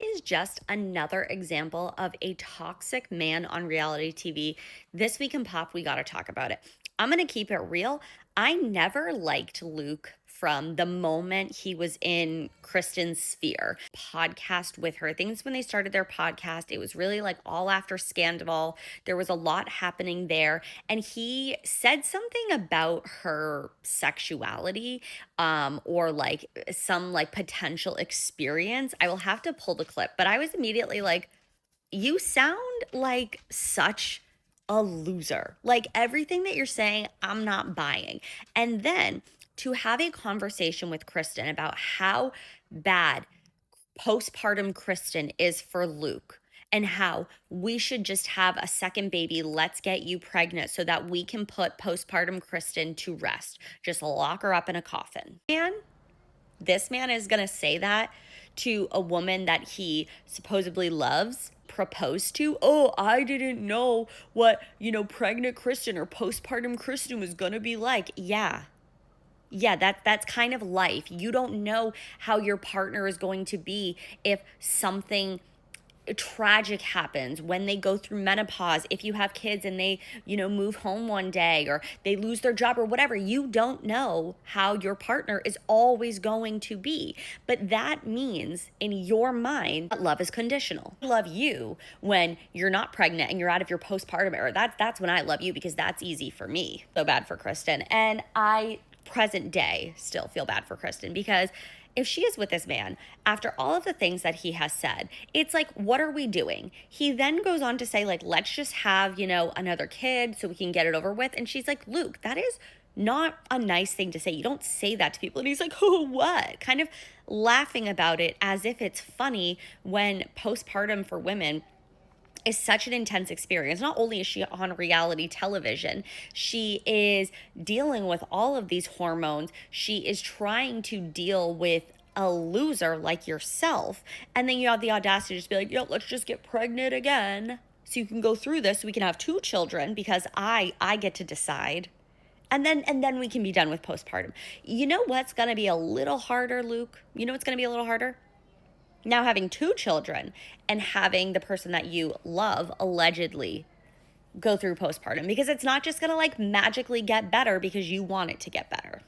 Is just another example of a toxic man on reality TV. This week in pop, we got to talk about it. I'm going to keep it real. I never liked Luke from the moment he was in Kristen's sphere podcast with her. Things when they started their podcast, it was really like all after Scandal. There was a lot happening there. And he said something about her sexuality or like some like potential experience. I will have to pull the clip, but I was immediately like, you sound like such a loser. Like everything that you're saying, I'm not buying. And then to have a conversation with Kristen about how bad postpartum Kristen is for Luke and how we should just have a second baby. Let's get you pregnant so that we can put postpartum Kristen to rest. Just lock her up in a coffin. And this man is going to say that to a woman that he supposedly loves, propose to. Oh, I didn't know what, pregnant Kristen or postpartum Kristen was going to be like. Yeah. Yeah, that's kind of life. You don't know how your partner is going to be if something tragic happens when they go through menopause, if you have kids and they move home one day or they lose their job or whatever. You don't know how your partner is always going to be, but that means in your mind that love is conditional. I love you when you're not pregnant and you're out of your postpartum era. That's when I love you, because that's easy for me. So bad for Kristen. And I present day still feel bad for Kristen, because if she is with this man after all of the things that he has said, it's like, what are we doing? He then goes on to say, like, let's just have, another kid so we can get it over with. And she's like, Luke, that is not a nice thing to say. You don't say that to people. And he's like, oh, what? Kind of laughing about it as if it's funny, when postpartum for women is such an intense experience. Not only is she on reality television, she is dealing with all of these hormones. She is trying to deal with a loser like yourself. And then you have the audacity to just be like, yo, let's just get pregnant again so you can go through this, so we can have two children, because I get to decide. And then we can be done with postpartum. You know what's going to be a little harder, Luke? You know what's going to be a little harder? Now having two children and having the person that you love allegedly go through postpartum, because it's not just going to like magically get better because you want it to get better.